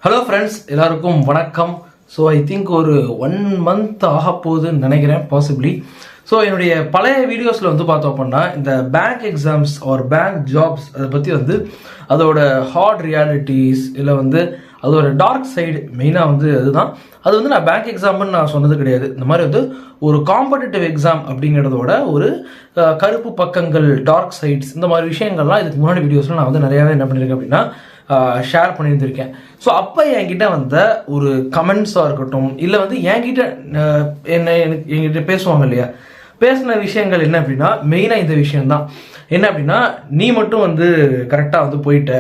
Hello friends, எல்லாருக்கும் வணக்கம். So I think ஒரு 1 month ஆக போகுதுன்னு நினைக்கிறேன், பாசிபிளி. ஸோ என்னுடைய பழைய வீடியோஸில் வந்து பார்த்தோம் அப்படின்னா இந்த bank exams R bank jobs அதை பற்றி வந்து அதோட ஹார்ட் ரியாலிட்டிஸ் இல்லை வந்து அதோட டார்க் சைடு மெயினாக வந்து அதுதான். அது வந்து நான் பேங்க் எக்ஸாம்னு நான் சொன்னது கிடையாது. இந்த மாதிரி வந்து ஒரு காம்படிட்டிவ் எக்ஸாம் அப்படிங்கிறதோட ஒரு கருப்பு பக்கங்கள், டார்க் சைட்ஸ், இந்த மாதிரி விஷயங்கள்லாம் இதுக்கு முன்னாடி வீடியோஸில் நான் வந்து நிறையாவே என்ன பண்ணியிருக்கேன் அப்படின்னா ஷேர் பண்ணியிருந்திருக்கேன். ஸோ அப்போ என்கிட்ட வந்த ஒரு கமெண்ட்ஸாக இருக்கட்டும், இல்லை வந்து என்கிட்ட என்கிட்ட பேசுவாங்க இல்லையா, பேசின விஷயங்கள் என்ன அப்படின்னா மெயினாக இந்த விஷயம்தான். என்ன அப்படின்னா, நீ மட்டும் வந்து கரெக்டாக வந்து போயிட்ட,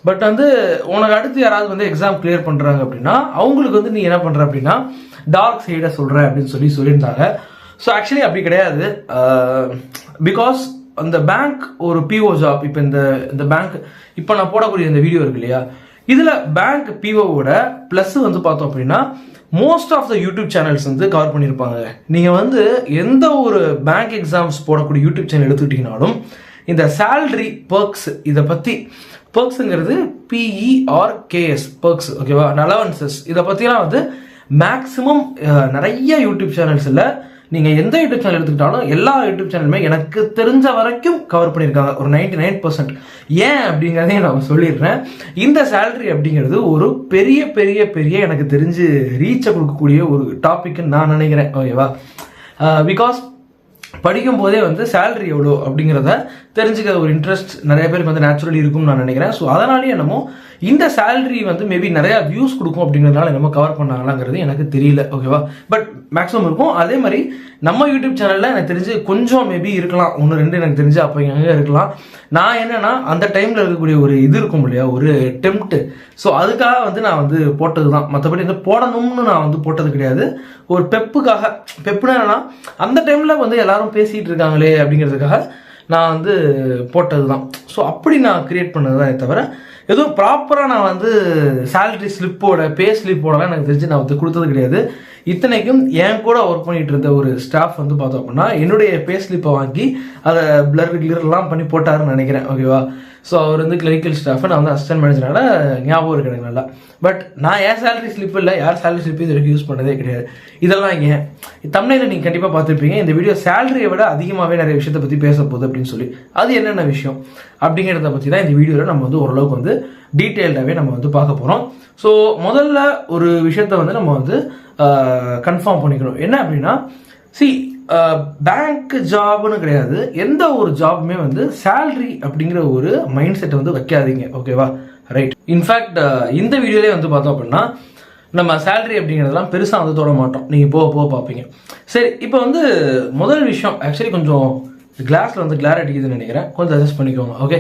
பட் வந்து உனக்கு அடுத்து யாராவது வந்து எக்ஸாம் கிளியர் பண்ணுறாங்க அப்படின்னா அவங்களுக்கு வந்து நீ என்ன பண்ணுற அப்படின்னா டார்க் சைடை சொல்கிற அப்படின்னு சொல்லியிருந்தாங்க. ஸோ ஆக்சுவலி அப்படி கிடையாது. பிகாஸ் அந்த பேங்க் ஒரு பிஓ ஜாப், இப்போ இந்த பேங்க் இப்போ நான் போடக்கூடிய இந்த வீடியோ இருக்கு இல்லையா, இதில் பேங்க் பிஓவோட ப்ளஸ் வந்து பார்த்தோம் அப்படின்னா most of the YouTube channels வந்து கவர் பண்ணியிருப்பாங்க. நீங்கள் வந்து எந்த ஒரு பேங்க் எக்ஸாம்ஸ் போடக்கூடிய யூடியூப் சேனல் எடுத்துக்கிட்டீங்கனாலும் இந்த சேலரி பர்க்ஸ், இதை பற்றி பர்க்ஸுங்கிறது PERKS பர்க்ஸ், ஓகேவா, அலவன்சஸ், இதை பற்றிலாம் வந்து மேக்ஸிமம் நிறைய யூடியூப் சேனல்ஸ் இல்லை, நீங்கள் எந்த யூடியூப் சேனல் எடுத்துக்கிட்டாலும் எல்லா யூடியூப் சேனலுமே எனக்கு தெரிஞ்ச வரைக்கும் கவர் பண்ணியிருக்காங்க, ஒரு 99%. ஏன் அப்படிங்கிறதையும் நான் சொல்லிடுறேன். இந்த சேலரி அப்படிங்கிறது ஒரு பெரிய பெரிய பெரிய எனக்கு தெரிஞ்சு ரீச்சை கொடுக்கக்கூடிய ஒரு டாபிக்னு நான் நினைக்கிறேன், ஓகேவா. பிகாஸ் படிக்கும் போதே வந்து சேலரி எவ்வளோ அப்படிங்கிறத தெரிஞ்சுக்கிற ஒரு இன்ட்ரெஸ்ட் நிறைய பேருக்கு வந்து நேச்சுரலி இருக்கும்னு நான் நினைக்கிறேன். ஸோ அதனாலேயே என்னமோ இந்த சேலரி வந்து மேபி நிறையா வியூஸ் கொடுக்கும் அப்படிங்கிறதுனால என்னமோ கவர் பண்ணாங்களாங்கிறது எனக்கு தெரியல, ஓகேவா. பட் மேக்ஸிமம் இருக்கும். அதே மாதிரி நம்ம யூடியூப் சேனலில் எனக்கு தெரிஞ்சு கொஞ்சம் மேபி இருக்கலாம், 1-2 எனக்கு தெரிஞ்சு அப்போ எங்கே இருக்கலாம். நான் என்னன்னா அந்த டைமில் இருக்கக்கூடிய ஒரு இது இருக்கும் இல்லையா, ஒரு டெம்ப்ட். ஸோ அதுக்காக வந்து நான் வந்து போட்டது தான், மற்றபடி வந்து போடணும்னு நான் வந்து போட்டது கிடையாது. ஒரு பெப்புக்காக, பெப்புனா என்னன்னா அந்த டைமில் வந்து எல்லாரும் பேசிகிட்டு இருக்காங்களே அப்படிங்கிறதுக்காக நான் வந்து போட்டது தான். ஸோ அப்படி நான் கிரியேட் பண்ணது தான், தவிர எதுவும் ப்ராப்பராக நான் வந்து சேலரி ஸ்லிப்போட பே ஸ்லிப்போடலாம் எனக்கு தெரிஞ்சு நான் வந்து கொடுத்தது கிடையாது. இத்தனைக்கும் என் கூட ஒர்க் பண்ணிட்டு இருந்த ஒரு ஸ்டாஃப் வந்து பார்த்தோம் அப்படின்னா என்னுடைய பே ஸ்லிப்பை வாங்கி அதை கிளர்லாம் பண்ணி போட்டாருன்னு நினைக்கிறேன், ஓகேவா. ஸோ அவர் வந்து கிளரிக்கல் ஸ்டாஃப், நான் வந்து அசிஸ்டன்ட் மேனேஜரால ஞாபகம் இருக்கு எனக்கு நல்லா. பட் நான் என் சேலரி ஸ்லிப் இல்லை, யார் சேலரி ஸ்லிப் இது வரைக்கும் யூஸ் பண்ணதே கிடையாது. இதெல்லாம் ஏன் தமிழில் நீங்கள் கண்டிப்பாக பார்த்துருப்பீங்க, இந்த வீடியோ சேலரியை விட அதிகமாகவே நிறைய விஷயத்தை பற்றி பேச போகுது அப்படின்னு சொல்லி. அது என்னென்ன விஷயம் அப்படிங்கிறத பற்றி தான் இந்த வீடியோவில் நம்ம வந்து ஓரளவுக்கு வந்து டீட்டெயில்டாகவே நம்ம வந்து பார்க்க போகிறோம். ஸோ முதல்ல ஒரு விஷயத்த வந்து நம்ம வந்து கன்ஃபார்ம் பண்ணிக்கணும். என்ன அப்படின்னா, பேங்க் ஜாப்னு கிடையாது, எந்த ஒரு ஜாபுமே வந்து சேலரி அப்படிங்கிற ஒரு மைண்ட் செட்டை வந்து வைக்காதீங்க, ஓகேவா, ரைட். இன்ஃபேக்ட் இந்த வீடியோலேயே வந்து பார்த்தோம் அப்படின்னா நம்ம சேலரி அப்படிங்கிறதெல்லாம் பெருசாக வந்து தொட மாட்டோம், நீங்கள் போக பார்ப்பீங்க. சரி, இப்போ வந்து முதல் விஷயம், ஆக்சுவலி கொஞ்சம் கிளாஸில் வந்து கிளார் அடிக்குதுன்னு நினைக்கிறேன், கொஞ்சம் அட்ஜஸ்ட் பண்ணிக்கோங்க, ஓகே.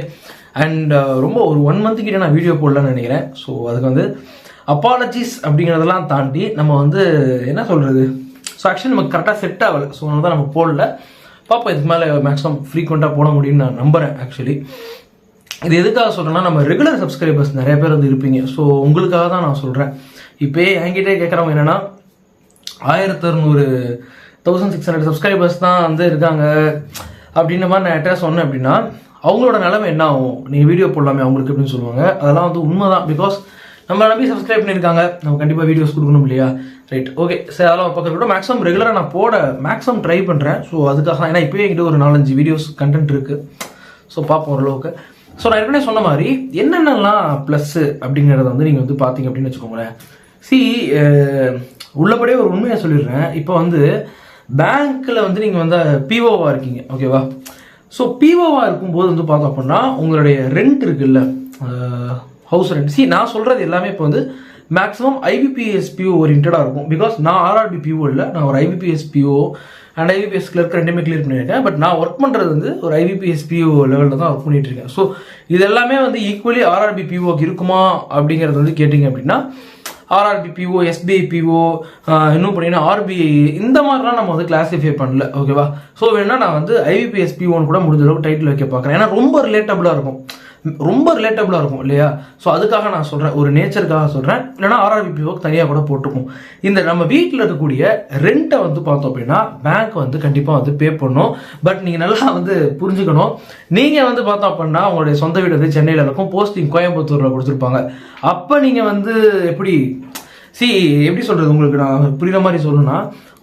அண்ட் ரொம்ப ஒரு 1 month கிட்டே நான் வீடியோ போடலான்னு நினைக்கிறேன். ஸோ அதுக்கு வந்து அப்பாலஜிஸ் அப்படிங்கிறதெல்லாம் தாண்டி நம்ம வந்து என்ன சொல்கிறது, ஸோ ஆக்சுவலி நமக்கு கரெக்டாக செட் ஆகலை. ஸோ அதனால தான் நம்ம போடல, பார்ப்போம் இதுக்கு மேலே மேக்ஸிமம் ஃப்ரீக்வெண்ட்டாக போட முடியும்னு நான் நம்புகிறேன். ஆக்சுவலி இது எதுக்காக சொல்கிறேன்னா, நம்ம ரெகுலர் சப்ஸ்கிரைபர்ஸ் நிறைய பேர் வந்து இருப்பீங்க. ஸோ உங்களுக்காக தான் நான் சொல்கிறேன். இப்போ என்கிட்டே கேட்குறவங்க என்னென்னா 1600 1600 சப்ஸ்கிரைபர்ஸ் தான் வந்து இருக்காங்க அப்படின்ற மாதிரி நான் என்கிட்ட சொன்னேன் அப்படின்னா அவங்களோட நிலைமை என்ன ஆகும், நீங்கள் வீடியோ போடலாமே அவங்களுக்கு அப்படின்னு சொல்லுவாங்க. அதெல்லாம் வந்து உண்மை தான். பிகாஸ் நம்ம நம்பி சப்ஸ்கிரைப் பண்ணியிருக்காங்க, நம்ம கண்டிப்பாக வீடியோஸ் கொடுக்கணும் இல்லையா, ரைட், ஓகே. சரி, அதெல்லாம் ஒரு பக்கம் கூட மேக்ஸிமம் ரெகுலராக நான் போட மேக்ஸிமம் ட்ரை பண்ணுறேன். ஸோ அதுக்காக தான், ஏன்னா இப்போயே என்கிட்ட ஒரு 4-5 வீடியோஸ் கண்டென்ட் இருக்குது. ஸோ பார்ப்போம் ஓரளவுக்கு. ஸோ நான் ஏற்கனவே சொன்ன மாதிரி என்னென்னலாம் ப்ளஸ்ஸு அப்படிங்கிறத வந்து நீங்கள் வந்து பார்த்தீங்க அப்படின்னு வச்சுக்கோங்களேன். உள்ளபடியே ஒரு உண்மையை சொல்லிடுறேன். இப்போ வந்து பேங்க்கில் வந்து நீங்கள் வந்து பிஓவாக இருக்கீங்க, ஓகேவா. ஸோ பிஓவாக இருக்கும்போது வந்து பார்த்தோம் அப்படின்னா உங்களுடைய ரெண்ட் இருக்குல்ல, ஹவுஸ் ரெண்ட். நான் சொல்கிறது எல்லாமே இப்போ வந்து மேக்ஸிமம் IBPS PO ஓரியன்டாக இருக்கும். பிகாஸ் நான் RRB PO இல்லை, நான் ஒரு IBPS PO and IBPS clerk ரெண்டுமே கிளியர் பண்ணியிருக்கேன். பட் நான் ஒர்க் பண்ணுறது வந்து ஒரு IBPS PO லெவலில் தான் ஒர்க் பண்ணிட்டு இருக்கேன். ஸோ இது எல்லாமே வந்து ஈக்குவலி RRB POக்கு இருக்குமா அப்படிங்கிறது வந்து கேட்டிங்க அப்படின்னா RRB PO, SBI PO, இன்னும் பார்த்தீங்கன்னா RBI, இந்த மாதிரிலாம் நம்ம வந்து கிளாஸிஃபை பண்ணல, ஓகேவா. ஸோ வேணா நான் வந்து IBPS POன்னு கூட முடிஞ்ச அளவுக்கு டைட்டில் வைக்க பார்க்குறேன். ஏன்னா ரொம்ப ரிலேட்டபிளாக இருக்கும். ரொம்ப ரிலேட்டபிளாக இருக்கும் இல்லையா? ஸோ அதுக்காக நான் சொல்கிறேன், ஒரு நேச்சருக்காக சொல்கிறேன். இல்லைனா ஆர்ஆர்பிபிஓக்கு தனியாக கூட போட்டுக்கும். இந்த நம்ம வீட்டில் இருக்கக்கூடிய ரெண்ட்டை வந்து பார்த்தோம் அப்படின்னா பேங்க் வந்து கண்டிப்பாக வந்து பே பண்ணும். பட் நீங்கள் நல்லா வந்து புரிஞ்சுக்கணும், நீங்கள் வந்து பார்த்தோம் அப்படின்னா உங்களுடைய சொந்த வீடு வந்து சென்னையில் இருக்கும், போஸ்டிங் கோயம்புத்தூரில் கொடுத்துருப்பாங்க. அப்போ நீங்கள் வந்து எப்படி சொல்கிறது, உங்களுக்கு நான் புரியுற மாதிரி சொல்லணும்னா,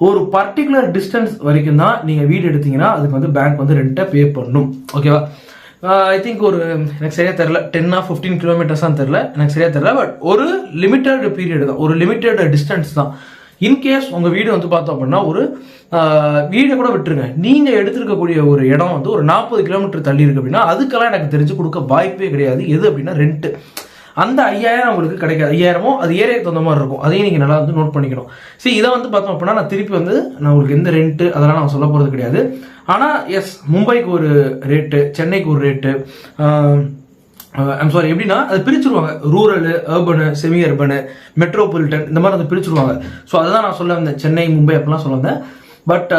ஒரு பர்டிகுலர் டிஸ்டன்ஸ் வரைக்கும் தான் நீங்கள் வீடு எடுத்தீங்கன்னா அதுக்கு வந்து பேங்க் வந்து ரெண்ட்டை பே பண்ணும். ஓகேவா? ஐ திங்க் எனக்கு சரியா தெரியல, 10 or 15 கிலோமீட்டர்ஸான்னு தெரியல, எனக்கு சரியா தெரியல. பட் ஒரு லிமிட்டட் பீரியட் தான், ஒரு லிமிட்டட் டிஸ்டன்ஸ் தான். இன்கேஸ் உங்கள் வீடு வந்து பார்த்தோம் அப்படின்னா ஒரு வீடை கூட விட்டுருங்க, நீங்கள் எடுத்துருக்கக்கூடிய ஒரு இடம் வந்து ஒரு 40 கிலோமீட்டர் தள்ளி இருக்கு அப்படின்னா அதுக்கெல்லாம் எனக்கு தெரிஞ்சு கொடுக்க வாய்ப்பே கிடையாது. எது அப்படின்னா ரெண்ட்டு. அந்த 5000 உங்களுக்கு கிடைக்காது. 5000மோ அது ஏரியாவுக்கு தகுந்த மாதிரி இருக்கும். அதையும் நீங்கள் நல்லா வந்து நோட் பண்ணிக்கணும். இதை வந்து பார்த்தோம் அப்படின்னா நான் திருப்பி வந்து நான் உங்களுக்கு எந்த ரெண்ட்டு அதெல்லாம் நான் சொல்ல போகிறது கிடையாது. ஆனால் எஸ், மும்பைக்கு ஒரு ரேட்டு, சென்னைக்கு ஒரு ரேட்டு, ஐம் சாரி, எப்படின்னா அது பிரிச்சுருவாங்க, ரூரலு, அர்பனு, செமி அர்பனு, மெட்ரோபாலிட்டன், இந்த மாதிரி அதை பிரிச்சுருவாங்க. ஸோ அதுதான் நான் சொல்ல வந்தேன், சென்னை மும்பை அப்படிலாம் சொல்ல வந்தேன். பட்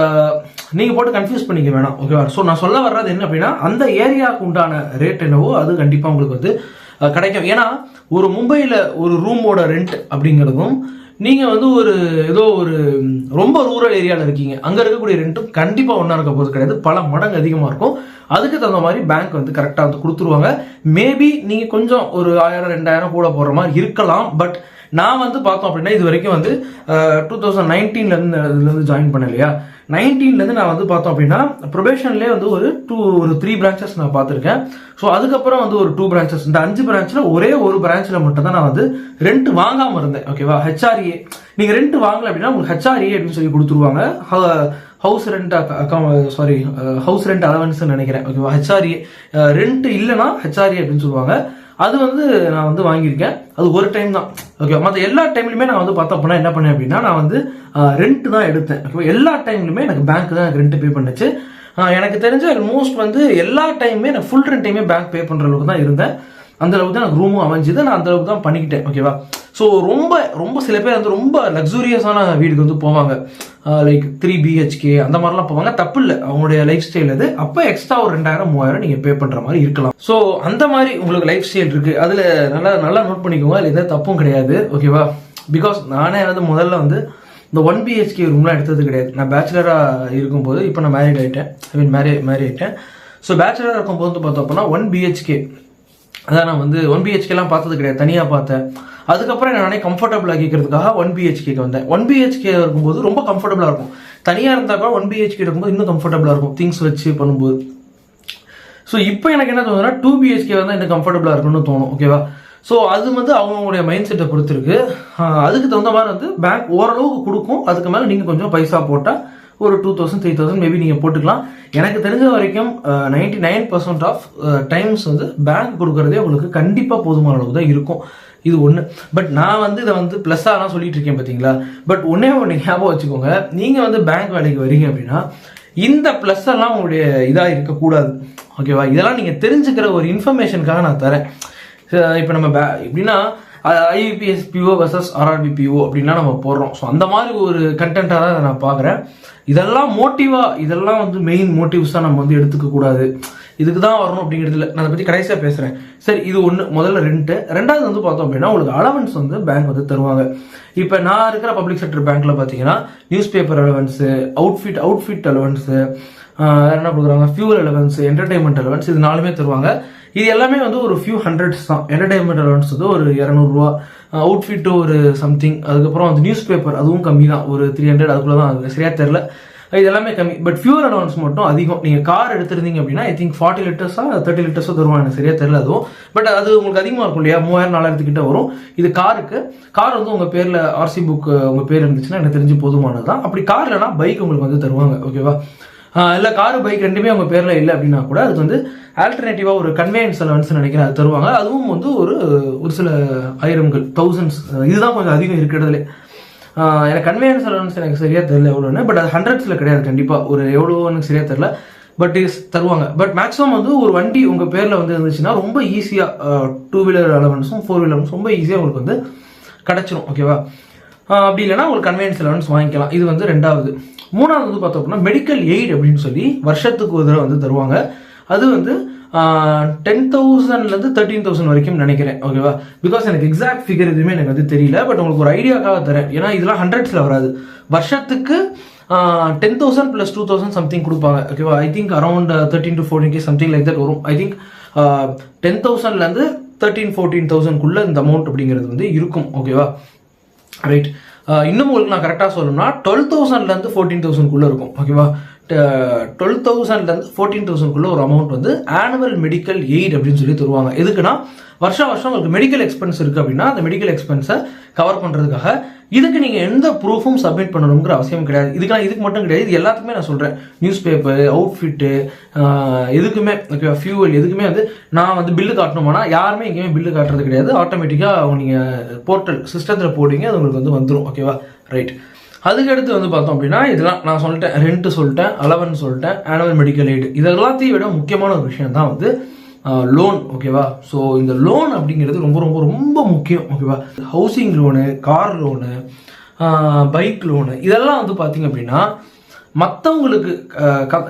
நீங்கள் போட்டு கன்ஃபியூஸ் பண்ணிக்க வேணாம். ஓகேவா? ஸோ நான் சொல்ல வர்றது என்ன அப்படின்னா, அந்த ஏரியாவுக்கு உண்டான ரேட் என்னவோ அது கண்டிப்பாக உங்களுக்கு வந்து கிடைக்கும். ஏன்னா ஒரு மும்பையில் ஒரு ரூமோட ரெண்ட் அப்படிங்கிறதும் நீங்கள் வந்து ஏதோ ஒரு ரொம்ப ரூரல் ஏரியாவில் இருக்கீங்க, அங்கே இருக்கக்கூடிய ரெண்ட்டும் கண்டிப்பாக ஒன்றா இருக்க போகிறது கிடையாது, பல மடங்கு அதிகமாக இருக்கும். அதுக்கு தகுந்த மாதிரி பேங்க் வந்து கரெக்டாக வந்து கொடுத்துருவாங்க. மேபி நீங்கள் கொஞ்சம் ஒரு 1000-2000 கூட போடுற மாதிரி இருக்கலாம். பட் நான் வந்து பார்த்தோம் அப்படின்னா இது வரைக்கும் வந்து 2019 ஜாயின் பண்ண இல்லையா, 19 நான் வந்து பார்த்தோம் அப்படின்னா ப்ரொபேஷன்லேயே வந்து ஒரு 3 பிரான்ச்சஸ் நான் பார்த்துருக்கேன். ஸோ அதுக்கப்புறம் வந்து ஒரு 2 பிரான்ச்சஸ், இந்த 5 பிரான்ச்சில் ஒரே ஒரு பிரான்ச்சில் மட்டும் தான் நான் வந்து ரெண்ட் வாங்காமல் இருந்தேன். ஓகேவா? ஹெச்ஆர்ஏ, நீங்கள் ரெண்ட் வாங்கல அப்படின்னா உங்களுக்கு ஹெச்ஆர்ஏ அப்படின்னு சொல்லி கொடுத்துருவாங்க, house rent house rent allowance நினைக்கிறேன். ஓகேவா? ஹெச்ஆர்ஏ ரெண்ட் இல்லைன்னா ஹெச்ஆர்ஏ அப்படின்னு சொல்லுவாங்க. அது வந்து நான் வந்து வாங்கியிருக்கேன், அது ஒரு டைம் தான். ஓகே, மற்ற எல்லா டைம்லையுமே நான் வந்து பார்த்தோம் அப்படின்னா என்ன பண்ணேன் அப்படின்னா நான் வந்து ரெண்ட் தான் எடுத்தேன். ஓகே, எல்லா டைம்லையுமே எனக்கு பேங்க் தான் எனக்கு ரெண்ட் பே பண்ணுச்சு. எனக்கு தெரிஞ்ச ஆல்மோஸ்ட் வந்து எல்லா டைமுமே நான் ஃபுல் ரெண்ட்டையுமே பேங்க் பே பண்ணுற அளவுக்கு தான் இருந்தேன். அந்த அளவுக்கு தான் எனக்கு ரூமும் அமைஞ்சுது, நான் அந்த அளவுக்கு தான் பண்ணிக்கிட்டேன். ஓகேவா? ஸோ ரொம்ப ரொம்ப சில பேர் வந்து ரொம்ப லக்ஸூரியஸான வீடுக்கு வந்து போவாங்க, லைக் 3 BHK அந்த மாதிரிலாம் போவாங்க. தப்பு இல்லை, அவங்களுடைய லைஃப் ஸ்டைல் அது. அப்போ எக்ஸ்ட்ரா ஒரு 2000-3000 நீங்கள் பே பண்ணுற மாதிரி இருக்கலாம். ஸோ அந்த மாதிரி உங்களுக்கு லைஃப் ஸ்டைல் இருக்குது, அதில் நல்லா நோட் பண்ணிக்கோங்க, அதில் எதாவது தப்பும் கிடையாது. ஓகேவா? பிகாஸ் நானே வந்து முதல்ல வந்து இந்த 1 BHK ரூம்லாம் எடுத்தது கிடையாது. நான் பேச்சுலராக இருக்கும்போது, இப்போ நான் மேரேட் ஆகிட்டேன், மேரி ஆகிட்டேன். ஸோ பேச்சுலராக இருக்கும்போது பார்த்தோம் அப்படின்னா 1 BHK அதான் நான் வந்து 1 BHKலாம் பார்த்தது கிடையாது, தனியாக பார்த்தேன். அதுக்கப்புறம் நானே கம்ஃபர்டபுள் ஆகிக்கிறதுக்காக 1 BHKக்கு வந்தேன். 1 BHK இருக்கும்போது ரொம்ப கம்ஃபர்டபுளாக இருக்கும். தனியாக இருந்தால் கூட 1 BHK இருக்கும்போது இன்னும் கம்ஃபர்டபுளாக இருக்கும், திங்ஸ் வச்சு பண்ணும்போது. ஸோ இப்போ எனக்கு என்ன தோணுதுன்னா 2 BHK வந்து இன்னும் கம்ஃபர்டபுளாக இருக்குன்னு தோணும். ஓகேவா? ஸோ அது வந்து அவங்களுடைய மைண்ட் செட்டை பொறுத்திருக்கு. அதுக்கு தகுந்த மாதிரி வந்து பேங்க் ஓரளவுக்கு கொடுக்கும். அதுக்கு மேலே நீங்கள் கொஞ்சம் பைசா போட்டால் ஒரு 2000 3000 மேபி நீங்கள் போட்டுக்கலாம். எனக்கு தெரிஞ்ச வரைக்கும் 99% ஆஃப் டைம்ஸ் வந்து பேங்க் கொடுக்குறதே உங்களுக்கு கண்டிப்பாக போதுமான அளவு தான் இருக்கும். இது ஒன்று. பட் நான் வந்து இதை வந்து ப்ளஸ்ஸாக சொல்லிட்டு இருக்கேன் பார்த்தீங்களா. பட் ஒன்றே ஞாபகம் வச்சுக்கோங்க, நீங்கள் வந்து பேங்க் வேலைக்கு வரீங்க அப்படின்னா இந்த ப்ளஸ் எல்லாம் உங்களுடைய இதாக இருக்கக்கூடாது. ஓகேவா? இதெல்லாம் நீங்கள் தெரிஞ்சுக்கிற ஒரு இன்ஃபர்மேஷனுக்காக நான் தரேன். இப்போ நம்ம எப்படின்னா IBPS PO வர்சஸ் RRBPO அப்படின்லாம் நம்ம போடுறோம். ஸோ அந்த மாதிரி ஒரு கண்டென்ட்டாக தான் நான் பார்க்குறேன். இதெல்லாம் இதெல்லாம் வந்து மெயின் மோட்டிவ்ஸாக நம்ம வந்து எடுத்துக்க கூடாது, இதுக்கு தான் வரணும் அப்படிங்கிறதுல நான் அதை பற்றி கடைசியாக பேசுகிறேன். சரி, இது ஒன்று. முதல்ல ரெண்ட்டு. ரெண்டாவது வந்து பார்த்தோம் அப்படின்னா உங்களுக்கு அலவன்ஸ் வந்து பேங்க் வந்து தருவாங்க. இப்போ நான் இருக்கிற பப்ளிக் செக்டர் பேங்க்கில் பார்த்தீங்கன்னா news paper allowance, outfit allowance, என்ன கொடுக்குறாங்க, ஃபியூல் அலவன்ஸு, என்டர்டைன்மெண்ட் அலவன்ஸ், இது 4மே தருவாங்க. இது எல்லாமே வந்து ஒரு ஃபியூ ஹண்ட்ரட்ஸ் தான். என்டர்டைன்மெண்ட் அலவன்ஸ் வந்து ஒரு 200 ரூபா, அவுட்ஃபிட்டு ஒரு சம்திங், அதுக்கப்புறம் வந்து நியூஸ் பேப்பர் அதுவும் கம்மி தான், ஒரு 300 அதுக்குள்ளே தான். அது சரியாக தெரில, இது எல்லாமே கம்மி. பட் ஃபியூல் அலவன்ஸ் மட்டும் அதிகம். நீங்கள் கார் எடுத்துருந்தீங்க அப்படின்னா ஐ திங்க் 40 லிட்டர்ஸா 30 லிட்டர்ஸோ தருவாங்க, எனக்கு சரியாக தெரில அதுவும். பட் அது உங்களுக்கு அதிகமாக இருக்கும் இல்லையா, 3000-4000 கிட்ட வரும். இது கார் வந்து உங்கள் பேரில் RC புக் உங்கள் பேர் இருந்துச்சுன்னா எனக்கு தெரிஞ்சு போதுமானது தான். அப்படி கார் இல்லைனா பைக் உங்களுக்கு வந்து தருவாங்க. ஓகேவா? இல்லை காரு பைக் ரெண்டுமே உங்கள் பேரில் இல்லை அப்படின்னா கூட அதுக்கு வந்து ஆல்டர்னேட்டிவாக ஒரு கன்வேயன்ஸ் அலவன்ஸ் நினைக்கிறேன், அது தருவாங்க. அதுவும் வந்து ஒரு சில ஆயிரங்கள், தௌசண்ட்ஸ், இதுதான் கொஞ்சம் அதிகம் இருக்கிறதுலே. எனக்கு கன்வேயன்ஸ் அலவன்ஸ் எனக்கு சரியாக தெரியல எவ்வளோன்னு. பட் அது ஹண்ட்ரட்ஸில் கிடையாது, கண்டிப்பாக ஒரு எவ்வளோன்னு எனக்கு சரியாக தெரியல. பட் தருவாங்க. பட் மேக்ஸிமம் வந்து ஒரு வண்டி உங்கள் பேரில் வந்து இருந்துச்சுன்னா ரொம்ப ஈஸியாக 2 வீலர் அலவன்ஸும் 4 வீலர் அலவன்ஸும் ரொம்ப ஈஸியாக உங்களுக்கு வந்து கிடச்சிரும். ஓகேவா? அப்படி இல்லைனா உங்களுக்கு கன்வேயன்ஸ் அலவன்ஸ் வாங்கிக்கலாம். இது வந்து ரெண்டாவது. மூணாவது வந்து பார்த்தோம் அப்படின்னா மெடிக்கல் எய்ட் அப்படின்னு சொல்லி வருஷத்துக்கு ஒரு தடவை வந்து தருவாங்க. அது வந்து 10,000 13,000 வரைக்கும் நினைக்கிறேன். ஓகேவா? பிகாஸ் எனக்கு எக்ஸாக்ட் ஃபிகர் எதுவுமே எனக்கு வந்து தெரியல. பட் உங்களுக்கு ஒரு ஐடியாக்காக தரேன். ஏன்னா இதெல்லாம் ஹண்ட்ரட்ஸில் வராது. வருஷத்துக்கு 10,000 + 2,000 சம்திங் கொடுப்பாங்க. ஓகேவா? I think around 13 to 14K something like that வரும். ஐ திங்க் 10,000 13,000-14,000 இந்த அமௌண்ட் அப்படிங்கிறது வந்து இருக்கும். ஓகேவா? ரைட். இன்னும் உங்களுக்கு நான் கரெக்டாக சொல்லணும்னா 12,000 14,000 இருக்கும். ஓகேவா? 12,000 14,000 ஒரு அமௌண்ட் வந்து ஆனுவல் மெடிக்கல் எய்ட் அப்படின்னு சொல்லி தருவாங்க. எதுக்குன்னா வருஷம் உங்களுக்கு மெடிக்கல் எக்ஸ்பென்ஸ் இருக்கு அப்படின்னா அந்த மெடிக்கல் எக்ஸ்பென்ஸை கவர் பண்றதுக்காக. இதுக்கு நீங்க எந்த ப்ரூஃபும் சப்மிட் பண்ணணுங்கிற அவசியம் கிடையாது. இதுக்கு மட்டும் கிடையாது, இது எல்லாத்துக்குமே நான் சொல்றேன். நியூஸ் பேப்பர், அவுட்ஃபிட்டு, எதுக்குமே ஃபியூவல், எதுக்குமே வந்து நான் வந்து பில்லு காட்டணுமானா யாருமே எங்கேயுமே பில்லு காட்டுறது கிடையாது. ஆட்டோமேட்டிக்கா நீங்க போர்ட்டல் சிஸ்டத்துல போடுவீங்க, அது உங்களுக்கு வந்து வந்துடும். ஓகேவா? ரைட். அதுக்கடுத்து வந்து பார்த்தோம் அப்படின்னா இதெல்லாம் நான் சொல்லிட்டேன். ரெண்ட் சொல்லிட்டேன், அலவன்ஸ் சொல்லிட்டேன், ஆனுவல் மெடிக்கல் எய்டு. இது எல்லாத்தையும் விட முக்கியமான ஒரு விஷயம் தான் வந்து லோன். ஓகேவா? ஸோ இந்த லோன் அப்படிங்கிறது ரொம்ப ரொம்ப ரொம்ப முக்கியம். ஓகேவா? Housing loan, car loan, bike loan, இதெல்லாம் வந்து பார்த்தீங்க அப்படின்னா மற்றவங்களுக்கு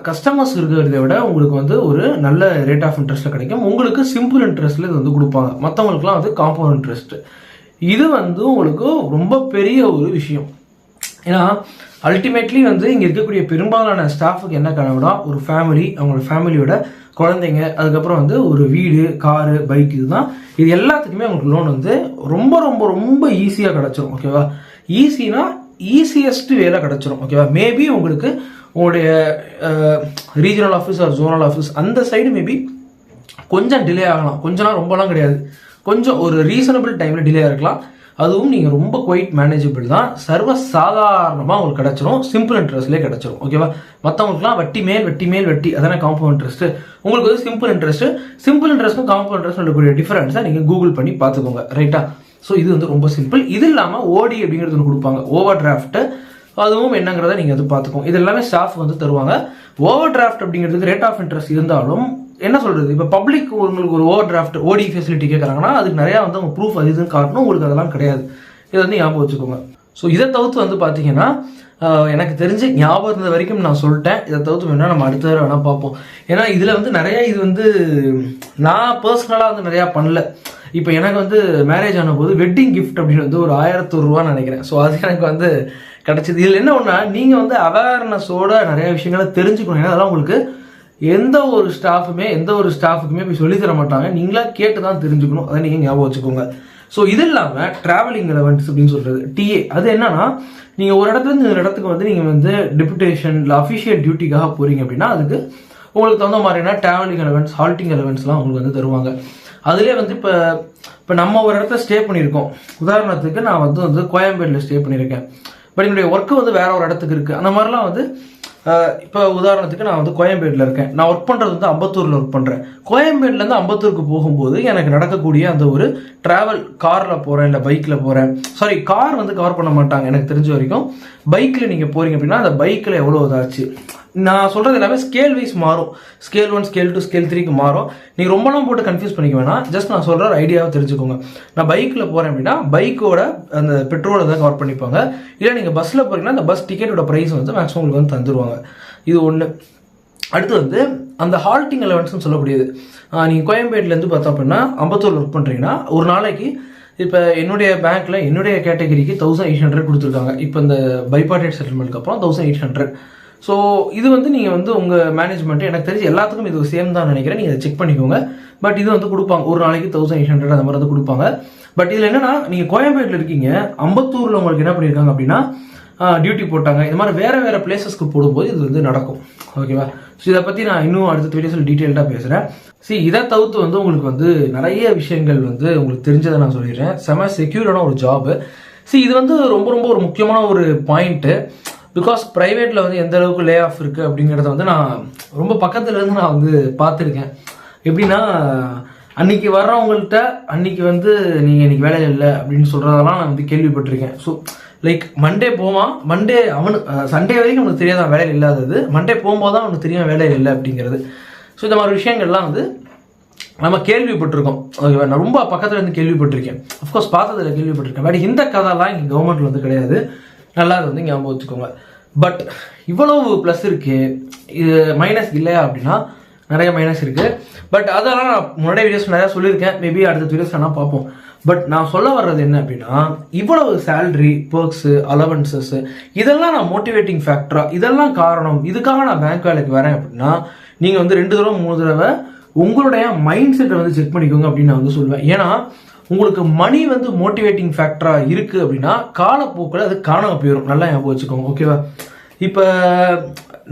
கஸ்டமர்ஸ் இருக்கிறத விட உங்களுக்கு வந்து ஒரு நல்ல ரேட் ஆஃப் இன்ட்ரெஸ்ட்டில் கிடைக்கும். உங்களுக்கு சிம்பிள் இன்ட்ரெஸ்ட்டில் இது வந்து கொடுப்பாங்க. மற்றவங்களுக்குலாம் வந்து காம்பவுண்ட் இன்ட்ரெஸ்ட். இது வந்து உங்களுக்கு ரொம்ப பெரிய ஒரு விஷயம். ஏன்னா அல்டிமேட்லி வந்து இங்கே இருக்கக்கூடிய பெரும்பாலான ஸ்டாஃபுக்கு என்ன கனவுனா ஒரு ஃபேமிலி, அவங்களோட ஃபேமிலியோட குழந்தைங்க, அதுக்கப்புறம் வந்து ஒரு வீடு, காரு, பைக், இதுதான். இது எல்லாத்துக்குமே உங்களுக்கு லோன் வந்து ரொம்ப ரொம்ப ரொம்ப ஈஸியாக கிடச்சிரும். ஓகேவா? ஈஸினா ஈஸியஸ்ட் வேலை கிடச்சிரும். ஓகேவா? மேபி உங்களுக்கு உங்களுடைய regional office R zonal office அந்த சைடு மேபி கொஞ்சம் டிலே ஆகலாம். கொஞ்சம்லாம் ரொம்பலாம் கிடையாது, கொஞ்சம் ஒரு ரீசனபிள் டைமில் டிலே இருக்கலாம். அதுவும் நீங்கள் ரொம்ப குவைட் மேனேஜபிள் தான். சர்வ சாதாரணமாக உங்களுக்கு கிடச்சிரும். சிம்பிள் இன்ட்ரெஸ்ட்லேயே கிடச்சிரும். ஓகேவா? மற்றவங்களுக்குலாம் வட்டி மேல் வட்டி அதானே காம்பவுண்ட் இன்ட்ரெஸ்ட். உங்களுக்கு வந்து சிம்பிள் இன்ட்ரெஸ்ட்டும் காம்பவுண்ட் இன்ட்ரெஸ்ட் இருக்கக்கூடிய டிஃபரன்ஸை நீங்கள் கூகுள் பண்ணி பார்த்துக்கோங்க. ரைட்டா? ஸோ இது வந்து ரொம்ப சிம்பிள். இது இல்லாமல் ஓடி அப்படிங்கிறது ஒன்று கொடுப்பாங்க, ஓவர் டிராஃப்ட். அதுவும் என்னங்கிறத நீங்கள் வந்து பார்த்துக்கோங்க. இது எல்லாமே ஸ்டாஃப் வந்து தருவாங்க. ஓவர் டிராஃப்ட் அப்படிங்கிறதுக்கு ரேட் ஆஃப் இன்ட்ரெஸ்ட் இருந்தாலும் என்ன சொல்றது, இப்போ பப்ளிக் உங்களுக்கு ஒரு ஓவர் டிராஃப்ட் ஓடி ஃபெசிலிட்டி கேட்குறாங்கன்னா அதுக்கு நிறையா வந்து அவங்க ப்ரூஃப் அது இதுன்னு காட்டணும். உங்களுக்கு அதெல்லாம் கிடையாது. இதை வந்து ஞாபகம் வச்சுக்கோங்க. ஸோ இதை தவிர்த்து வந்து பார்த்தீங்கன்னா எனக்கு தெரிஞ்சு ஞாபகம் இருந்த வரைக்கும் நான் சொல்லிட்டேன். இதை தவிர்த்து வேணால் நம்ம அடுத்த தடவை வேணால் பார்ப்போம். ஏன்னா இதில் வந்து நிறையா இது வந்து நான் பர்சனலாக வந்து நிறையா பண்ணல. இப்போ எனக்கு வந்து மேரேஜ் ஆன போது வெட்டிங் கிஃப்ட் அப்படின்னு வந்து ஒரு 1,000 ரூபான்னு நினைக்கிறேன். ஸோ அது எனக்கு வந்து கிடச்சிது. இதில் என்ன ஒன்றா நீங்கள் வந்து அவேர்னஸோட நிறைய விஷயங்களை தெரிஞ்சுக்கணும். ஏன்னா அதெல்லாம் உங்களுக்கு எந்த ஒரு ஸ்டாஃபுக்குமே போய் சொல்லி தர மாட்டாங்க. நீங்களா கேட்டு தான் தெரிஞ்சுக்கணும். அதை நீங்கள் ஞாபகம் வச்சுக்கோங்க. ஸோ இது இல்லாமல் டிராவலிங் அலவன்ஸ் அப்படின்னு சொல்றது டிஏ, அது என்னன்னா நீங்கள் ஒரு இடத்துல இருந்து ஒரு இடத்துக்கு வந்து நீங்கள் வந்து டெபுடேஷன் இல்லை அஃபிஷியல் டியூட்டிக்காக போறீங்க அப்படின்னா அதுக்கு உங்களுக்கு தகுந்த மாதிரினா டிராவலிங் அலவன்ஸ், ஹால்ட்டிங் அலவன்ஸ்லாம் உங்களுக்கு வந்து தருவாங்க. அதுலேயே வந்து இப்போ நம்ம ஒரு இடத்துல ஸ்டே பண்ணியிருக்கோம். உதாரணத்துக்கு நான் வந்து கோயம்பேடில் ஸ்டே பண்ணியிருக்கேன். பட் என்னுடைய ஒர்க்கு வந்து வேற ஒரு இடத்துக்கு இருக்குது. அந்த மாதிரிலாம் வந்து இப்போ உதாரணத்துக்கு நான் வந்து கோயம்பேட்டில் இருக்கேன். நான் ஒர்க் பண்ணுறது வந்து அம்பத்தூரில் ஒர்க் பண்ணுறேன். கோயம்பேட்டிலேருந்து அம்பத்தூருக்கு போகும்போது எனக்கு நடக்கக்கூடிய அந்த ஒரு ட்ராவல், காரில் போகிறேன் இல்லை பைக்கில் போகிறேன், சாரி கார் வந்து கவர் பண்ண மாட்டாங்க எனக்கு தெரிஞ்ச வரைக்கும். பைக்கில் நீங்கள் போகிறீங்க அப்படின்னா அந்த பைக்கில் எவ்வளோ இதாச்சு நான் சொல்கிறது எல்லாமே ஸ்கேல் வைஸ் மாறும். ஸ்கேல் 1, ஸ்கேல் 2, ஸ்கேல் 3க்கு மாறும். நீங்கள் ரொம்பலாம் போட்டு கன்ஃபியூஸ் பண்ணிக்க வேணாம். ஜஸ்ட் நான் சொல்கிற ஐடியாவை தெரிஞ்சுக்கோங்க. நான் பைக்கில் போகிறேன் அப்படின்னா பைக்கோட அந்த பெட்ரோலை தான் கவர் பண்ணிப்பாங்க. இல்லை நீங்கள் பஸ்ஸில் போகிறீங்கன்னா அந்த பஸ் டிக்கெட்டோட ப்ரைஸ் வந்து மேக்ஸிமம் உங்களுக்கு வந்து தந்துடுவாங்க. இது ஒன்று. அடுத்து வந்து அந்த ஹால்ட்டிங் அலவன்ஸ்னு சொல்லக்கூடியது. நீங்கள் கோயம்பேட்டிலேருந்து பார்த்தோம் அப்படின்னா அம்பத்தூர் ஒர்க் பண்ணுறீங்கன்னா ஒரு நாளைக்கு இப்போ என்னுடைய பேங்க்கில் என்னுடைய கேட்டகரிக்கு 1,800 கொடுத்துருக்காங்க. இப்போ இந்த பைபார்டேட் செட்டில்மெண்ட்க்கு அப்புறம் 1,800. ஸோ இது வந்து நீங்கள் வந்து உங்கள் மேனேஜ்மெண்ட், எனக்கு தெரிஞ்சு எல்லாத்துக்கும் இது சேம் தான் நினைக்கிறேன். நீங்கள் அதை செக் பண்ணிக்கோங்க. பட் இது வந்து கொடுப்பாங்க ஒரு நாளைக்கு 1,800 அந்த மாதிரி வந்து கொடுப்பாங்க. பட் இதில் என்னன்னா நீங்கள் கோயம்பேட்டில் இருக்கீங்க, அம்பத்தூரில் உங்களுக்கு என்ன பண்ணியிருக்காங்க அப்படின்னா டியூட்டி போட்டாங்க. இந்த மாதிரி வேற பிளேசஸ்க்கு போடும்போது இது வந்து நடக்கும். ஓகேவா? ஸோ இதை பற்றி நான் இன்னும் அடுத்த வீடியோஸில் டீட்டெயில்டாக பேசுகிறேன். இதை தவிர்த்து வந்து உங்களுக்கு வந்து நிறைய விஷயங்கள் வந்து உங்களுக்கு தெரிஞ்சதை நான் சொல்லிடுறேன். செம செக்யூரான ஒரு ஜாபு. இது வந்து ரொம்ப ரொம்ப ஒரு முக்கியமான ஒரு பாயிண்ட்டு. பிகாஸ் ப்ரைவேட்டில் வந்து எந்த அளவுக்கு லே ஆஃப் இருக்குது அப்படிங்கிறத வந்து நான் ரொம்ப பக்கத்துலேருந்து நான் வந்து பார்த்துருக்கேன். எப்படின்னா அன்னைக்கு வர்றவங்கள்ட்ட அன்னைக்கு வந்து நீங்கள் இன்னைக்கு வேலையில் இல்லை அப்படின்னு சொல்கிறதெல்லாம் நான் வந்து கேள்விப்பட்டிருக்கேன். ஸோ லைக் மண்டே போவான், மண்டே சண்டே வரைக்கும் அவனுக்கு தெரியாதான் வேலையில் இல்லாதது, மண்டே போகும்போது தான் அவனுக்கு தெரியும் வேலையில் இல்லை அப்படிங்கிறது. ஸோ இந்த மாதிரி விஷயங்கள்லாம் வந்து நம்ம கேள்விப்பட்டிருக்கோம். ஓகேவா? நான் ரொம்ப பக்கத்தில் இருந்து கேள்விப்பட்டிருக்கேன். அஃப்கோர்ஸ் பார்த்ததில் கேள்விப்பட்டிருக்கேன். பட் இந்த கதைலாம் இங்கே கவர்மெண்ட்டில் வந்து கிடையாது. நல்லா வந்து ஞாபகம் வச்சுக்கோங்க. பட் இவ்வளவு ப்ளஸ் இருக்கு, இது மைனஸ் இல்லையா அப்படின்னா நிறைய மைனஸ் இருக்குது. பட் அதெல்லாம் நான் முன்னாடி வீடியோஸ் நிறையா சொல்லியிருக்கேன். மேபி அடுத்த வீடியோஸ் வேணால் பார்ப்போம். பட் நான் சொல்ல வர்றது என்ன அப்படின்னா, இவ்வளவு சேலரி, பெர்க்ஸு, அலவன்சஸ் இதெல்லாம் நான் மோட்டிவேட்டிங் ஃபேக்டரா, இதெல்லாம் காரணம், இதுக்காக நான் பேங்க் வேலைக்கு வரேன் அப்படின்னா நீங்கள் வந்து 2 தடவை 3 தடவை உங்களுடைய மைண்ட் செட்டை வந்து செக் பண்ணிக்கோங்க அப்படின்னு நான் வந்து சொல்லுவேன். ஏன்னா உங்களுக்கு மணி வந்து மோட்டிவேட்டிங் ஃபேக்டரா இருக்குது அப்படின்னா காலப்போக்கில் அது காணாமல் போயிடும். நல்லா ஞாபகம் வச்சுக்கோங்க, ஓகேவா? இப்போ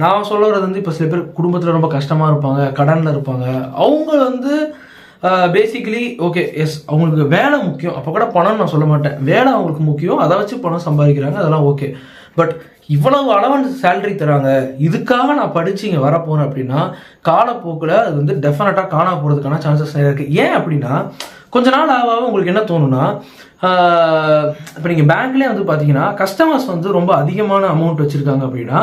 நான் சொல்ல வர்றது வந்து, இப்போ சில பேர் குடும்பத்தில் ரொம்ப கஷ்டமாக இருப்பாங்க, கடனில் இருப்பாங்க. அவங்க வந்து பேசிக்கலி ஓகே எஸ் அவங்களுக்கு வேலை முக்கியம். அப்போ கூட பணம் நான் சொல்ல மாட்டேன், வேலை அவங்களுக்கு முக்கியம், அதை வச்சு பணம் சம்பாதிக்கிறாங்க, அதெல்லாம் ஓகே. பட் இவ்வளவு அளவன்ஸ் சேலரி தராங்க, இதுக்காக நான் படிச்சு இங்கே வரப்போறேன் அப்படின்னா காலப்போக்கில் அது வந்து டெஃபினட்டாக காண போகிறதுக்கான சான்சஸ் நிறைய இருக்குது. ஏன் அப்படின்னா கொஞ்ச நாள் ஆக உங்களுக்கு என்ன தோணுன்னா, இப்போ நீங்கள் பேங்க்லேயே வந்து பார்த்தீங்கன்னா கஸ்டமர்ஸ் வந்து ரொம்ப அதிகமான அமௌண்ட் வச்சுருக்காங்க அப்படின்னா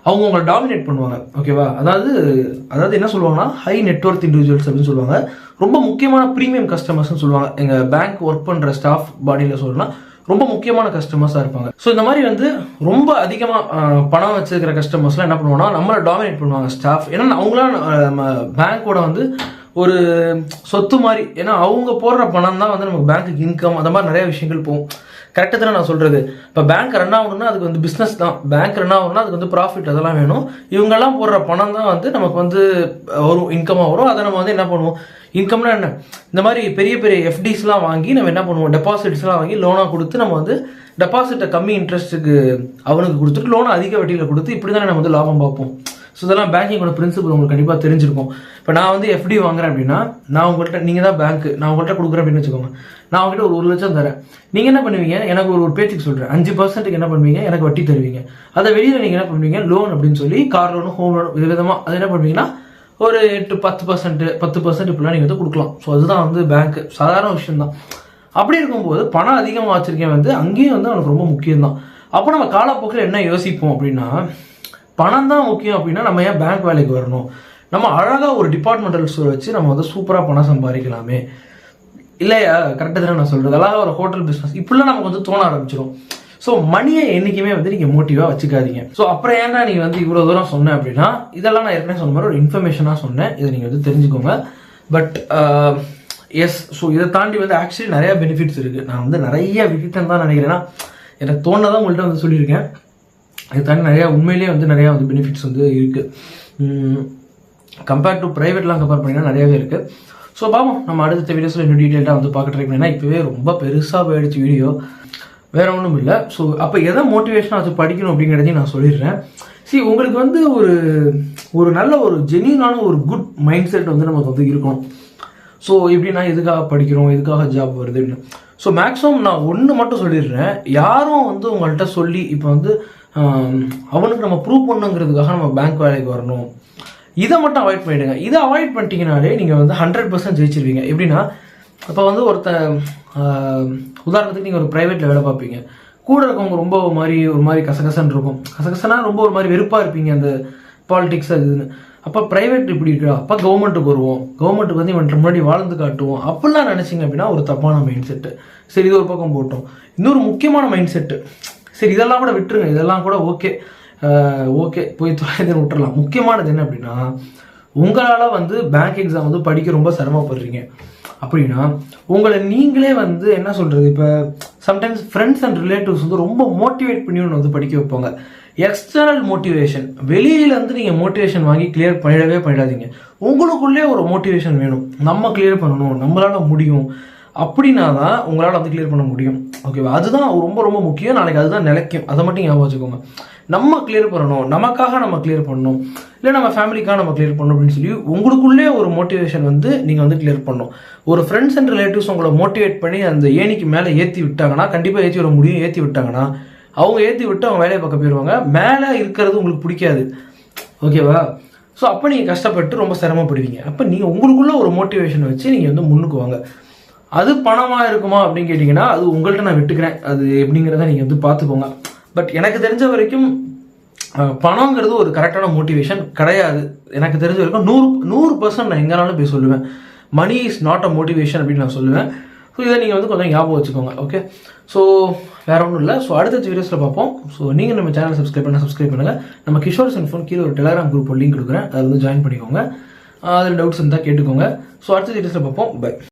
அவங்க உங்களை டாமினேட் பண்ணுவாங்க, ஓகேவா? அதாவது என்ன சொல்லுவாங்கன்னா ஹை நெட்வொர்த் இண்டிவிஜுவல்ஸ் அப்படின்னு சொல்லுவாங்க. ரொம்ப முக்கியமான ப்ரீமியம் கஸ்டமர்ஸ்னு சொல்லுவாங்க. எங்கள் பேங்க் ஒர்க் பண்ணுற ஸ்டாஃப் பாடியில் சொல்லணும்னா ரொம்ப முக்கியமான கஸ்டமர்ஸாக இருப்பாங்க. ஸோ இந்த மாதிரி வந்து ரொம்ப அதிகமாக பணம் வச்சிருக்கிற கஸ்டமர்ஸ்லாம் என்ன பண்ணுவாங்கன்னா நம்மளை டாமினேட் பண்ணுவாங்க ஸ்டாஃப். ஏன்னா அவங்களாம் நம்ம பேங்க்கோட வந்து ஒரு சொத்து மாதிரி. ஏன்னா அவங்க போடுற பணம் தான் வந்து நமக்கு பேங்க்குக்கு இன்கம், அந்த மாதிரி நிறைய விஷயங்கள் போகும். கரெக்டாக தானே நான் சொல்கிறது? இப்போ பேங்க் ரன் ஆகணும்னா அதுக்கு வந்து பிஸ்னஸ் தான். பேங்க் ரன் ஆகணும்னா அதுக்கு வந்து ப்ராஃபிட் அதெல்லாம் வேணும். இவங்கெல்லாம் போடுற பணம் தான் வந்து நமக்கு வந்து வரும், இன்கமாக வரும். அதை நம்ம வந்து என்ன பண்ணுவோம், இன்கம்னா என்ன, இந்த மாதிரி பெரிய பெரிய எஃப்டிஸ்லாம் வாங்கி நம்ம என்ன பண்ணுவோம், டெபாசிட்ஸ்லாம் வாங்கி லோனாக கொடுத்து நம்ம வந்து டெபாசிட்டை கம்மி இன்ட்ரெஸ்ட்டுக்கு அவனுக்கு கொடுத்துட்டு லோனை அதிக வட்டியில் கொடுத்து இப்படி தானே நம்ம வந்து லாபம் பார்ப்போம். ஸோ இதெல்லாம் பேங்கிங்கோட பிரின்சிபல் உங்களுக்கு கண்டிப்பாக தெரிஞ்சிருக்கும். இப்போ நான் வந்து எஃப்டி வாங்குறேன் அப்படின்னா நான் உங்கள்கிட்ட, நீங்கள் தான் பேங்க், நான் உங்கள்கிட்ட கொடுக்குறேன் அப்படின்னு வச்சுக்கோங்க. நான் உங்கள்கிட்ட ஒரு 1 லட்சம் தரேன். நீங்கள் என்ன பண்ணுவீங்க, எனக்கு ஒரு பேச்சுக்கு சொல்கிறேன், 5% என்ன பண்ணுவீங்க, எனக்கு வட்டி தருவீங்க. அதை வெளியில் நீங்கள் என்ன பண்ணுவீங்க, லோன் அப்படின்னு சொல்லி கார் லோனு, ஹோம் லோன் விதவிதமாக அது என்ன பண்ணுவீங்கன்னா ஒரு 8-10% 10% இப்படிலாம் நீங்கள் வந்து கொடுக்கலாம். ஸோ அதுதான் வந்து பேங்க், சாதாரண விஷயம் தான். அப்படி இருக்கும்போது பணம் அதிகமாக வச்சிருக்கேன் வந்து அங்கேயும் வந்து அவனுக்கு ரொம்ப முக்கியம் தான். அப்போ நம்ம காலப்போக்கில் என்ன யோசிப்போம் அப்படின்னா, பணம் தான் முக்கியம் அப்படின்னா நம்ம ஏன் பேங்க் வேலைக்கு வரணும், நம்ம அழகாக ஒரு டிபார்ட்மெண்டல் ஸ்டோர் வச்சு நம்ம வந்து சூப்பராக பணம் சம்பாதிக்கலாமே, இல்லையா? கரெக்டாக தானே நான் சொல்கிறது? அழகாக ஒரு ஹோட்டல் பிஸ்னஸ் இப்படிலாம் நமக்கு வந்து தோண ஆரம்பிச்சிடும். ஸோ மணியை என்றைக்குமே வந்து நீங்கள் மோட்டிவாக வச்சுக்காதீங்க. ஸோ அப்புறம் ஏன்னா நீங்கள் வந்து இவ்வளோ தூரம் சொன்னேன் அப்படின்னா, இதெல்லாம் நான் ஏற்கனவே சொன்ன மாதிரி ஒரு இன்ஃபர்மேஷனாக சொன்னேன், இதை நீங்கள் வந்து தெரிஞ்சுக்கோங்க. பட் எஸ், ஸோ இதை தாண்டி வந்து ஆக்சுவலி நிறையா பெனிஃபிட்ஸ் இருக்குது. நான் வந்து நிறைய விட்டுட்டேன்னு தான் நினைக்கிறேன்னா, எனக்கு தோணதான் உங்கள்கிட்ட வந்து சொல்லியிருக்கேன். இது தாண்டி நிறையா உண்மையிலேயே வந்து நிறையா வந்து பெனிஃபிட்ஸ் வந்து இருக்குது. கம்பேர்ட் டு ப்ரைவேட்லாம் கம்பேர் பண்ணிங்கன்னா நிறையாவே இருக்குது. ஸோ பாவம் நம்ம அடுத்த வீடியோஸில் இன்னும் டீட்டெயிலாக வந்து பார்க்க ட்ரை பண்ணினா, இப்போவே ரொம்ப பெருசாக போயிடுச்சு வீடியோ, வேற ஒன்றும் இல்லை. ஸோ அப்போ எதை மோட்டிவேஷனாக வச்சு படிக்கணும் அப்படிங்கிறதையும் நான் சொல்லிடுறேன். உங்களுக்கு வந்து ஒரு நல்ல ஒரு ஜென்யூனான ஒரு குட் மைண்ட் செட் வந்து நமக்கு வந்து இருக்கணும். ஸோ எப்படின்னா எதுக்காக படிக்கிறோம், எதுக்காக ஜாப் வருது அப்படின்னு. ஸோ மேக்ஸிமம் நான் ஒன்று மட்டும் சொல்லிடுறேன், யாரும் வந்து உங்கள்கிட்ட சொல்லி இப்போ வந்து அவனுக்கு நம்ம ப்ரூவ் பண்ணுங்கிறதுக்காக நம்ம பேங்க் வேலைக்கு வரணும், இதை மட்டும் அவாய்ட் பண்ணிவிடுங்க. இதை அவாய்ட் பண்ணிட்டீங்கனாலே நீங்கள் வந்து 100% ஜெயிச்சிருவீங்க. எப்படின்னா இப்போ வந்து உதாரணத்துக்கு நீங்கள் ஒரு ப்ரைவேட்டில் வேலை பார்ப்பீங்க, கூட இருக்கவங்க ரொம்ப ஒரு மாதிரி கசகசன்னு இருக்கும். கசகசனா ரொம்ப ஒரு மாதிரி வெறுப்பாக இருப்பீங்க, அந்த பாலிடிக்ஸ் அது இதுன்னு. அப்போ ப்ரைவேட் இப்படி இருக்கா, அப்போ கவர்மெண்ட்டுக்கு வருவோம், கவர்மெண்ட்டுக்கு வந்து இவன்ட்டு முன்னாடி வாழ்ந்து காட்டுவோம் அப்படிலாம் நினச்சிங்க அப்படின்னா ஒரு தப்பான மைண்ட் செட்டு. சரி, இது ஒரு பக்கம் போட்டோம். இன்னொரு முக்கியமான மைண்ட் செட்டு, சரி இதெல்லாம் கூட விட்டுருங்க, இதெல்லாம் கூட ஓகே போய் தொலைதுன்னு விட்டுறலாம். முக்கியமானது என்ன அப்படின்னா, உங்களால் வந்து பேங்க் எக்ஸாம் வந்து படிக்க ரொம்ப சிரமப்படுறீங்க அப்படின்னா உங்களை நீங்களே வந்து என்ன சொல்கிறது, இப்போ சம்டைம்ஸ் ஃப்ரெண்ட்ஸ் அண்ட் ரிலேட்டிவ்ஸ் வந்து ரொம்ப மோட்டிவேட் பண்ணி ஒன்று வந்து படிக்க வைப்பாங்க. எக்ஸ்டர்னல் மோட்டிவேஷன், வெளியிலேருந்து நீங்கள் மோட்டிவேஷன் வாங்கி கிளியர் பண்ணிடாதீங்க. உங்களுக்குள்ளே ஒரு மோட்டிவேஷன் வேணும், நம்ம கிளியர் பண்ணணும், நம்மளால் முடியும் அப்படின்னா தான் உங்களால் வந்து கிளியர் பண்ண முடியும், ஓகேவா? அதுதான் ரொம்ப ரொம்ப முக்கியம். நாளைக்கு அதுதான் நிலைக்கும், அதை மட்டும் ஞாபகம் வச்சுக்கோங்க. நம்ம கிளியர் பண்ணணும், நமக்காக நம்ம கிளியர் பண்ணணும், இல்லை நம்ம ஃபேமிலிக்காக நம்ம கிளியர் பண்ணணும் அப்படின்னு சொல்லி உங்களுக்குள்ளே ஒரு மோட்டிவேஷன் வந்து நீங்கள் வந்து கிளியர் பண்ணணும். ஒரு ஃப்ரெண்ட்ஸ் அண்ட் ரிலேட்டிவ்ஸ் உங்களை மோட்டிவேட் பண்ணி அந்த ஏணிக்கு மேலே ஏற்றி விட்டாங்கன்னா, கண்டிப்பாக ஏற்றி விட முடியும். ஏற்றி விட்டாங்கன்னா அவங்க ஏற்றி விட்டு அவங்க வேலையை பார்க்க போயிடுவாங்க. மேலே இருக்கிறது உங்களுக்கு பிடிக்காது, ஓகேவா? ஸோ அப்போ நீங்கள் கஷ்டப்பட்டு ரொம்ப சிரமப்படுவீங்க. அப்போ நீங்கள் உங்களுக்குள்ள ஒரு மோட்டிவேஷன் வச்சு நீங்கள் வந்து முன்னுக்கு வாங்க. அது பணமாக இருக்குமா அப்படின்னு கேட்டிங்கன்னா அது உங்கள்கிட்ட நான் விட்டுக்கிறேன், அது எப்படிங்கிறத நீங்கள் வந்து பார்த்துக்கோங்க. பட் எனக்கு தெரிஞ்ச வரைக்கும் பணங்கிறது ஒரு கரெக்டான மோட்டிவேஷன் கிடையாது. எனக்கு தெரிஞ்ச வரைக்கும் 100% நான் எங்கேனாலும் போய் சொல்லுவேன், money is not a motivation அப்படின்னு நான் சொல்லுவேன். ஸோ இதை நீங்கள் வந்து கொஞ்சம் ஞாபகம் வச்சுக்கோங்க, ஓகே? ஸோ வேறு ஒன்றும் இல்லை. ஸோ அடுத்த வீடியோஸில் பார்ப்போம். ஸோ நீங்கள் நம்ம சேனல் சப்ஸ்கிரைப் பண்ணுங்கள். நம்ம கிஷோர் சென்ஃபோன் கீழே ஒரு டெலிகிராம் குரூப் லிங்க் கொடுக்குறேன், அதை வந்து ஜாயின் பண்ணிக்கோங்க. அதில் டவுட்ஸ் இருந்தால் கேட்டுக்கோங்க. ஸோ அடுத்த வீடியோஸில் பார்ப்போம். பை.